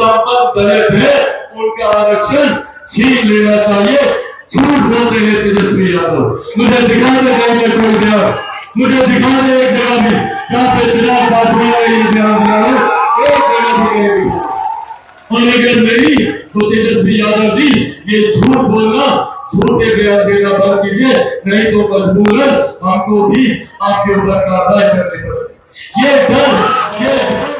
संपन्न दलित है उनका आरक्षण छीन लेना चाहिए। झूठ बोलते हैं तेजस्वी यादव। मुझे दिखा दे कहीं पे कोई ध्यान, मुझे दिखा दे एक जगह भी जहाँ पे चिराग पासवान ने ये ध्यान दिया है, एक जगह भी नहीं दिखा। और अगर नहीं तो तेजस्वी यादव जी ये झूठ बोलना, झूठे बयान देना बंद कीजिए, नहीं तो मजबूरन हमको भी आपके ऊपर कार्रवाई करनी पड़ेगी। ये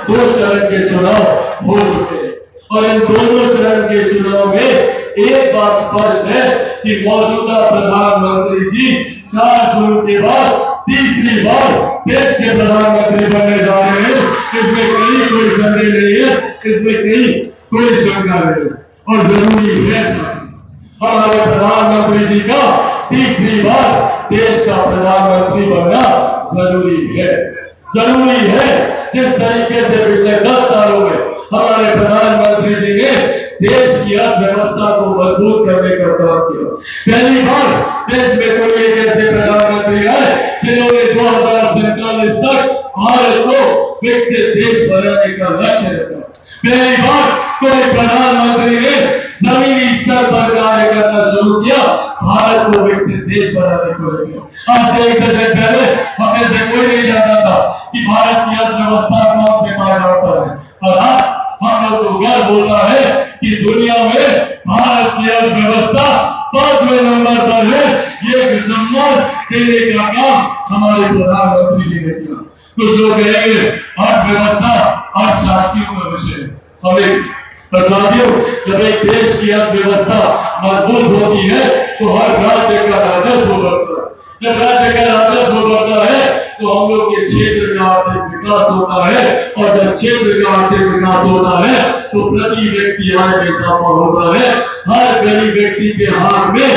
2 चरण के चुनाव हो चुके हैं और इन दोनों चरण के चुनाव में एक बात स्पष्ट है कि मौजूदा प्रधानमंत्री जी 4 जून के बाद तीसरी बार देश के प्रधानमंत्री बनने जा रहे हैं। इसमें कहीं कोई संदेह नहीं है, इसमें कहीं कोई शंका नहीं और जरूरी है हमारे प्रधानमंत्री जी का तीसरी बार देश का प्रधानमंत्री बनना जरूरी है। जरूरी है जिस तरीके से पिछले 10 सालों में हमारे प्रधानमंत्री जी ने देश की अर्थव्यवस्था को मजबूत करने का काम किया। पहली बार देश में कोई एक ऐसे प्रधानमंत्री आए जिन्होंने 2047 तक भारत को विकसित देश बनाने का लक्ष्य रखा। पहली बार कोई प्रधानमंत्री ने जमीनी स्तर पर कार्य करना शुरू किया, भारत को विकसित देश बनाने को लेकर। आज से 1 दशक पहले हमें से कोई नहीं जानता था कि भारत की अर्थव्यवस्था कौन से पायदान पर है और आज हम लोग को गर्व होता है कि दुनिया में भारत की अर्थव्यवस्था 5वें नंबर पर है। ये सम्मान देने का काम हमारे प्रधानमंत्री जी ने किया। कुछ लोग कहेंगे अर्थव्यवस्था अर्थशास्त्रियों का विषय है, हमें साथियों जब एक देश की अर्थव्यवस्था मजबूत होती है तो हर राज्य का राजस्व बढ़ता है। जब राज्य का राजस्व बढ़ता है तो हम लोग के क्षेत्र का आर्थिक विकास होता है और जब क्षेत्र का आर्थिक विकास होता है तो प्रति व्यक्ति आय में इजाफा होता है। हर गरीब व्यक्ति के हाथ में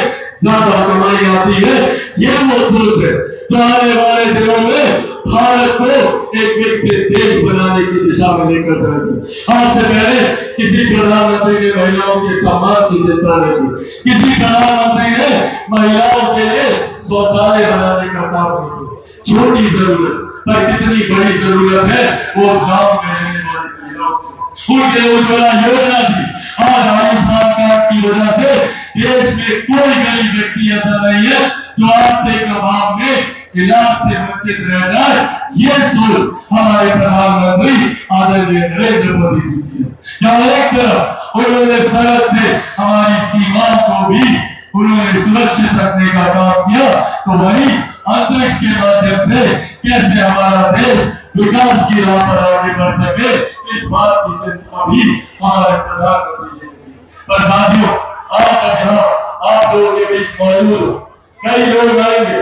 ज्यादा कमाई आती है। ये वो सोच है जो आने वाले दिनों में भारत को एक विकसित देश बनाने की दिशा में लेकर जाएगी। आज से पहले किसी प्रधानमंत्री ने महिलाओं के सम्मान की चिंता नहीं की, किसी प्रधानमंत्री ने महिलाओं के लिए शौचालय बनाने का काम नहीं किया। छोटी जरूरत पर कितनी बड़ी जरूरत है वो गांव में रहने वाली महिलाओं को। उनके उज्ज्वला योजना थी। आज आयुष्मान कार्ड की वजह से देश में कोई गरीब व्यक्ति ऐसा नहीं है जो आर्थिक अभाव में इलाज से वंचित रह जाए। ये सोच हमारे प्रधानमंत्री आदरणीय नरेंद्र मोदी जी की है। जहां एक तरफ उन्होंने सड़क से हमारी सीमाओं को भी उन्होंने सुरक्षित रखने का काम किया तो वहीं अंतरिक्ष के माध्यम से कैसे हमारा देश विकास की राह पर आगे बढ़ सके इस बात की चिंता भी हमारे प्रधानमंत्री जी ने की। पर साथियों आज जब यहाँ आप लोगों के बीच मौजूद हो, कई लोग आएंगे,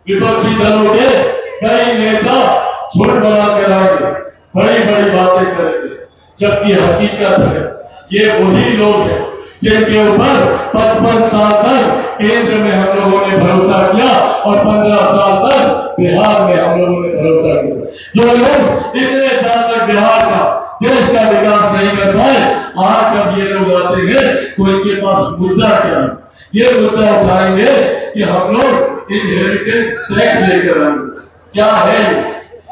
विपक्षी दलों के कई नेता झूठ बना कर आएंगे, बड़ी बड़ी बातें करेंगे, जबकि हकीकत है ये वही लोग हैं जिनके ऊपर 55 साल तक केंद्र में हम लोगों ने भरोसा किया और 15 साल तक बिहार में हम लोगों ने भरोसा किया। जो लोग इतने साल तक बिहार का देश का विकास नहीं कर पाए, आज जब ये लोग आते हैं तो इनके पास मुद्दा क्या है? ये मुद्दा उठाएंगे कि हम लोग इनहेरिटेंस टैक्स लेकर आएंगे। क्या है ये?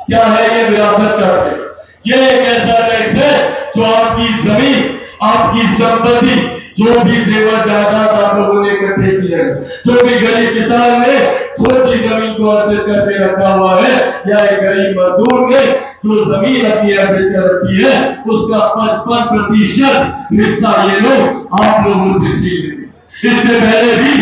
क्या है ये विरासत का टैक्स? ये एक ऐसा टैक्स है जो आपकी जमीन, आपकी संपत्ति, जो भी जेवर जायदाद आप लोगों ने इकट्ठे किए हैं, जो भी गरीब किसान ने छोटी जमीन को अर्जित करके रखा हुआ है या एक गरीब मजदूर ने जो जमीन अपनी अर्जित कर रखी है उसका 55% हिस्सा ये लोग आप लोगों से छीन लेंगे। इससे पहले भी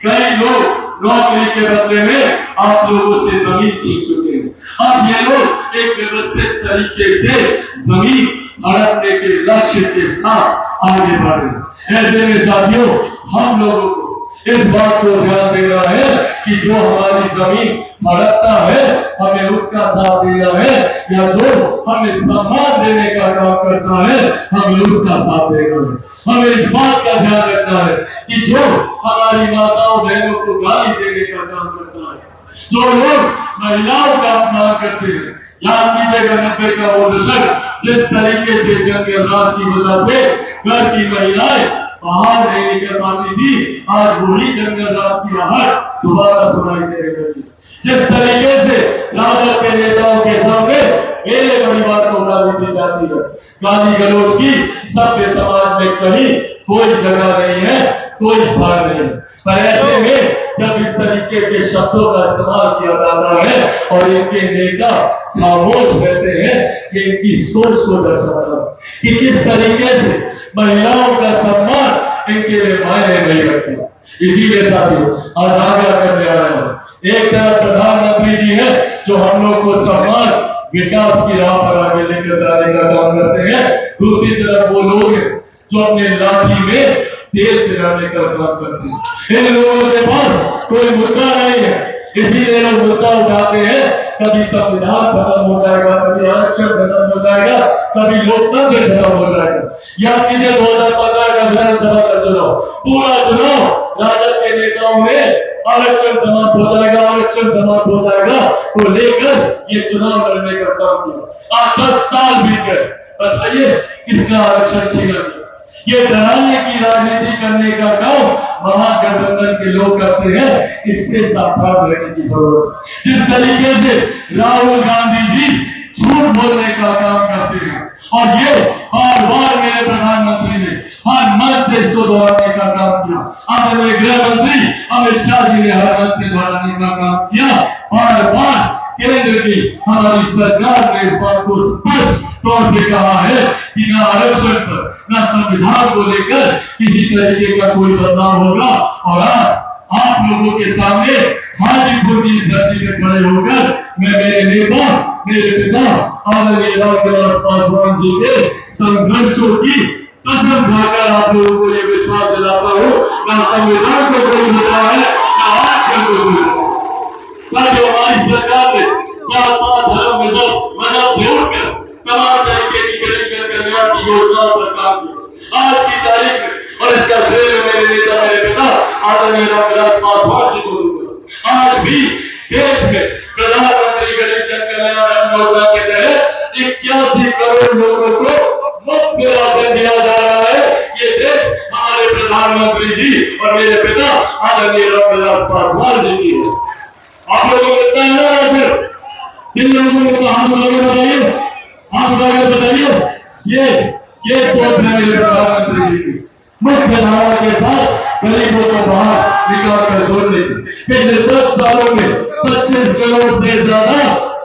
कई लोग नौकरी के बदले में आप लोगों से जमीन छीन चुके हैं। अब ये लोग एक व्यवस्थित तरीके से जमीन हड़पने के लक्ष्य के साथ आगे बढ़ रहे। ऐसे में साथियों हम लोगों को इस बात को ध्यान देना है कि जो हमारी जमीन हड़पता है हमें उसका साथ देना है या जो हमें सम्मान देने का काम करता है हमें उसका साथ देना है। हमें इस बात का ध्यान रखना है कि जो हमारी माताओं बहनों को गाली देने का काम करता है, जो लोग महिलाओं का अपमान करते हैं, याद कीजिएगा 90 का वो दशक जिस तरीके से जंगल राज की वजह से घर की महिलाएं बाहर नहीं निकल पाती थी, आज वही जंगल राज की आहट दोबारा सुनाई देने लगी। जिस तरीके से राजद के नेताओं के सामने मेरे परिवार को गाली दी जाती है, गाली गलौज की सभ्य समाज में कहीं कोई जगह नहीं है, कोई स्थान नहीं। पर ऐसे में जब इस तरीके के शब्दों का इस्तेमाल किया जाता है और इनके नेता खामोश रहते हैं कि इनकी सोच को दर्शाता कि किस तरीके से महिलाओं का सम्मान इनके लिए मायने नहीं रखता। इसीलिए साथियों आज आग्रह करने आया हूं, एक तरफ प्रधानमंत्री जी है जो हम लोग को सम्मान विकास की राह पर आगे लेकर जाने का काम करते हैं, दूसरी तरफ वो लोग हैं जो अपने लाठी में तेल पिलाने का काम करते हैं। इन लोगों के पास कोई मुद्दा नहीं है, इसीलिए लोग मुद्दा उठाते हैं। कभी संविधान खत्म हो जाएगा, कभी आरक्षण खत्म हो जाएगा, कभी लोकतंत्र खत्म हो जाएगा। याद कीजिए 2015 का विधानसभा का चुनाव, पूरा चुनाव राजद के नेताओं ने आरक्षण समाप्त हो जाएगा, आरक्षण समाप्त हो जाएगा को लेकर ये चुनाव लड़ने का काम किया। आज 10 साल बीत गए, बताइए किसका आरक्षण छीना गया? ये डराने की राजनीति करने का काम महागठबंधन के लोग करते हैं, इससे सावधान रहने की जरूरत है। जिस तरीके से राहुल गांधी जी झूठ बोलने का काम करते हैं और ये बार बार मेरे प्रधानमंत्री ने हर मंच से इसको दोहराने का काम किया। आदरणीय गृह मंत्री अमित शाह जी ने हर मंच से दोहराने का काम किया। बार बार केंद्र की हमारी सरकार ने इस बात को स्पष्ट तौर से कहा है कि न आरक्षण पर न संविधान को लेकर किसी तरीके का कोई बदलाव होगा। और आज आप लोगों के सामने हाजीपुर की इस धरती में खड़े होकर मैं मेरे नेता, मेरे पिता आदरणीय रामविलास पासवान जी के संघर्षों की कसम खाकर आप लोगों को ये विश्वास दिलाता हूं, न संविधान को कोई खतरा है, न आरक्षण को कोई खतरा। साथियों, हमारी सरकार ने जात पात धर्म मजहब से उठकर तमाम तरीके की गरीब कल्याण की योजनाओं पर काम किया। आज की तारीख में और इसका श्रेय में मेरे नेता, मेरे पिता आदरणीय रामविलास पासवान जी को दूंगा। आज भी देश में प्रधानमंत्री गरीब जन कल्याण योजना के तहत 81 करोड़ लोगों को मुफ्त राशन दिया जा रहा है। ये देश हमारे प्रधानमंत्री जी और मेरे पिता आदरणीय रामविलास पासवान जी की है। आप लोगों को मिलता है ना राशन? किन लोगों को हाथ उठाकर बताइए, हाथ उठाकर बताइए। ये सोच है मेरे प्रधानमंत्री जी की, मुख्य धारा के साथ गरीबों को बाहर निकाल कर जोड़ने की। पिछले 10 सालों में 25 करोड़ से ज्यादा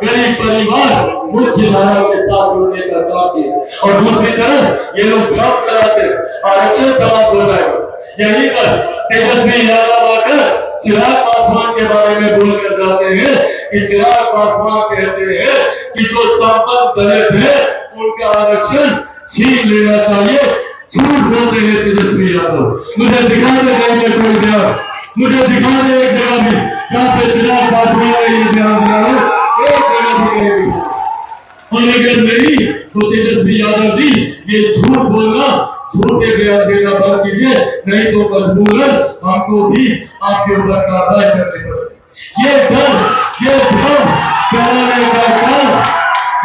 गरीब परिवार मुख्य धारा के साथ जोड़ने का काम किया। और दूसरी तरफ ये लोग भ्रम कराते हैं आरक्षण समाप्त हो जाएगा। यहीं पर तेजस्वी यादव आकर चिराग पासवान के बारे में बोलकर जाते हैं कि चिराग पासवान कहते हैं कि जो संपन्न दलित है उनका आरक्षण छीन लेना चाहिए। झूठ बोलते हैं तेजस्वी यादव। मुझे दिखा दे कहीं पे कोई ध्यान, मुझे दिखा दे एक जगह भी जहां पे चिराग पासवान ने ये ध्यान दिया हो, एक जगह भी कहीं। और अगर नहीं तो तेजस्वी यादव जी ये झूठ बोलना, झूठे बयान देना बंद कीजिए, नहीं तो मजबूरन हमको भी आपके ऊपर कार्रवाई करनी पड़ेगी। ये डर, ये भ्रम फैलाने का काम,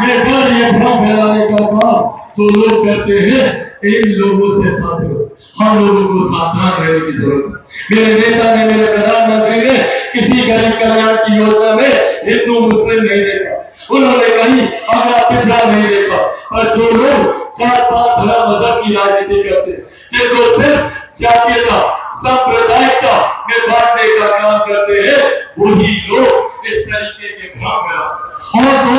ये डर, ये भ्रम फैलाने का काम जो लोग करते हैं, इन लोगों से साथियों हम लोगों को सावधान रहने की जरूरत है। मेरे नेता ने, मेरे प्रधानमंत्री ने किसी गरीब कल्याण की योजना में हिंदू मुस्लिम नहीं देखा, उन्होंने कहीं अगला पिछड़ा नहीं देखा। पर जो लोग जात पात धर्म मजहब की राजनीति करते हैं, जिनको सिर्फ जातीयता सांप्रदायिकता में बांटने का काम करते हैं, वही लोग इस तरीके के भ्रम फैलाते हैं। और तो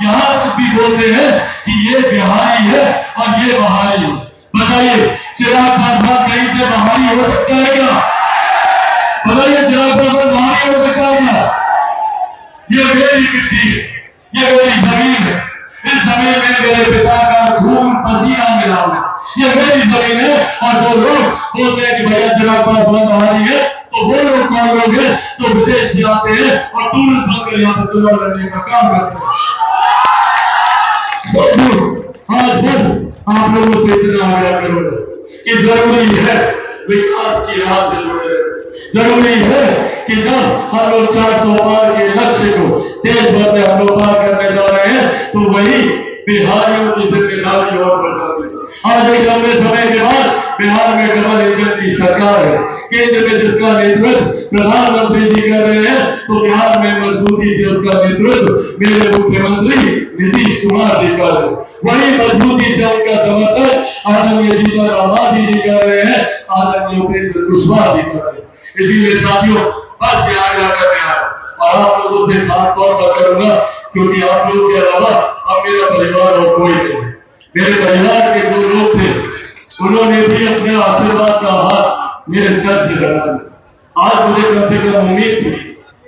यहाँ तक भी बोलते हैं कि ये बिहारी है और ये बहारी है। बताइए चिराग पासवान कहीं से बहारी हो सकता है क्या? बताइए चिराग पासवान बहारी हो सकता है क्या? ये मेरी मिट्टी है, ये मेरी जमीन है, इस जमीन में मेरे पिता का खून पसीना मिला हुआ, ये मेरी जमीन है। और जो लोग बोलते हैं कि भैया चिराग पासवान बहारी है, तो वो लोग कौन लोग हैं जो विदेश से आते हैं और टूरिस्ट बनकर यहाँ पर चुनाव लड़ने का काम करते हैं? आज बस आप लोगों से इतना आग्रह करूंगा कि जरूरी है विकास की राह से जुड़े रहे। जरूरी है कि जब हम लोग 400 पार के लक्ष्य को देश भर में हम लोग पार करने जा रहे हैं, तो वही बिहारियों की जिम्मेदारी और बढ़ जाती है। आज एक लंबे समय के बाद बिहार में डबल इंजन की सरकार है, केंद्र में जिसका नेतृत्व प्रधानमंत्री जी कर रहे हैं, तो बिहार में मजबूती से उसका नेतृत्व मेरे मुख्यमंत्री नीतीश कुमार जी कर रहे हैं। वही मजबूती से उनका समर्थन आदरणीय जीतन राम मांझी जी कर रहे हैं, आदरणीय उपेंद्र कुशवाहा जी कर रहे हैं। इसीलिए साथियों बस यहाँ इलाका में आया और आप लोगों से खास तौर पर करूंगा, क्योंकि आप लोगों के अलावा अब मेरा परिवार और कोई नहीं। मेरे परिवार के जो लोग थे उन्होंने भी अपने आशीर्वाद का हाथ मेरे सर से लगा दिया। आज मुझे कम से कम उम्मीद थी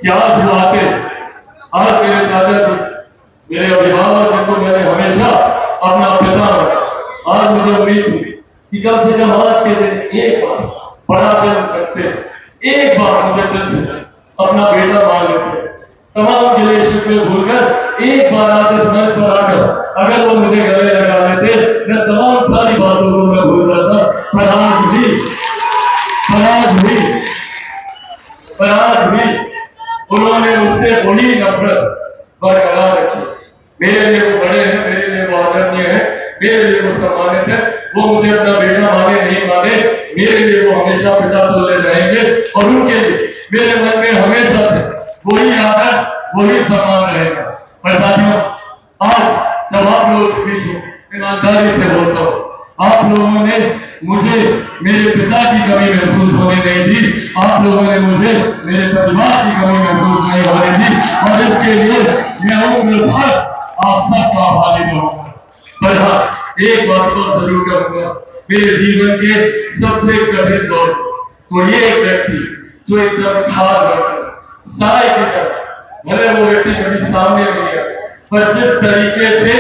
कि आज वो आते, आज मेरे चाचा जी, मेरे अभिभावक जिनको मैंने हमेशा अपना पिता रखा, आज मुझे उम्मीद थी कि कम से कम आज के दिन एक बार बड़ा दिल करते, एक बार मुझे दिल से अपना बेटा मान लेते, तमाम गिले शिकवे भूलकर एक बार आज इस मंच पर आकर अगर वो मुझे गले लगा लेते, मैं तमाम सारी बातों को मैं भूल जाता। पर आज भी उन्होंने मुझसे वही नफरत बरकरार रखी। मेरे लिए वो बड़े हैं, मेरे लिए वो आदरणीय है, मेरे लिए वो सम्मानित है। वो मुझे अपना बेटा माने नहीं माने, मेरे लिए वो हमेशा पिता तुल्य रहेंगे और उनके लिए मेरे मन में हमेशा से वही आदर, वही सम्मान रहेगा। पर साथियों आज जब आप लोगों के बीच ईमानदारी से बोलता हूँ, आप लोगों ने मुझे मेरे पिता की कमी महसूस होने नहीं दी, आप लोगों ने मुझे मेरे परिवार की कमी महसूस नहीं होने दी, और इसके लिए मैं उम्र भर आप सबका आभारी रहूंगा। पर हाँ, एक बात तो जरूर कहूंगा, मेरे जीवन के सबसे कठिन दौर तो ये एक व्यक्ति जो एकदम ठाड़ बनकर साय की तरह, भले वो व्यक्ति कभी सामने नहीं है, पर जिस तरीके से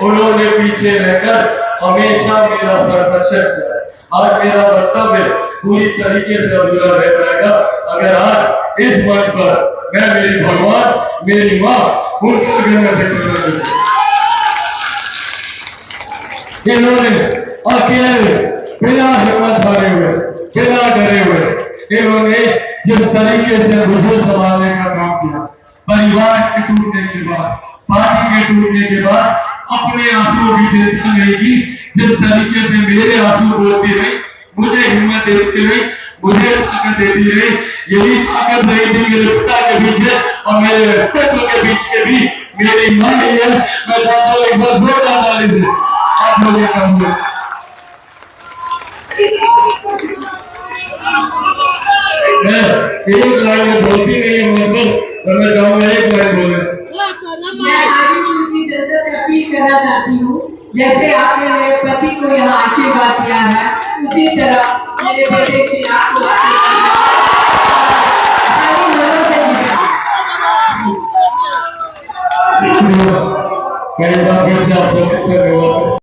उन्होंने पीछे रहकर हमेशा मेरा संरक्षण किया, आज मेरा वक्तव्य पूरी तरीके से अधूरा रह जाएगा अगर आज इस मंच पर मैं मेरी भगवान, मेरी माँ, उनके आगे में से कुछ इन्होंने अकेले बिना हिम्मत हारे हुए, बिना डरे हुए, इन्होंने जिस तरीके से मुझे संभालने का काम किया, परिवार के टूटने के बाद, पार्टी के टूटने के बाद अपने आंसुओं की चिंता नहीं की, जिस तरीके से मेरे आंसू पोंछती रही, मुझे हिम्मत देती रही, मुझे ताकत देती रही, यही ताकत रही थी मेरे पिता के पीछे और मेरे अस्तित्व के पीछे भी मेरी मां ही है। मैं चाहता हूं एक बार जोरदार ताली से आप लोग ये कहूंगे। मैं एक लाइन में बोलती नहीं है मतलब, पर मैं चाहूंगा एक लाइन बोले। मैं आदिपुर की जनता से अपील करना चाहती हूँ, जैसे आपने मेरे पति को यहाँ आशीर्वाद दिया है, उसी तरह मेरे बेटे चिराग को कई बार फिर से आप सबको धन्यवाद।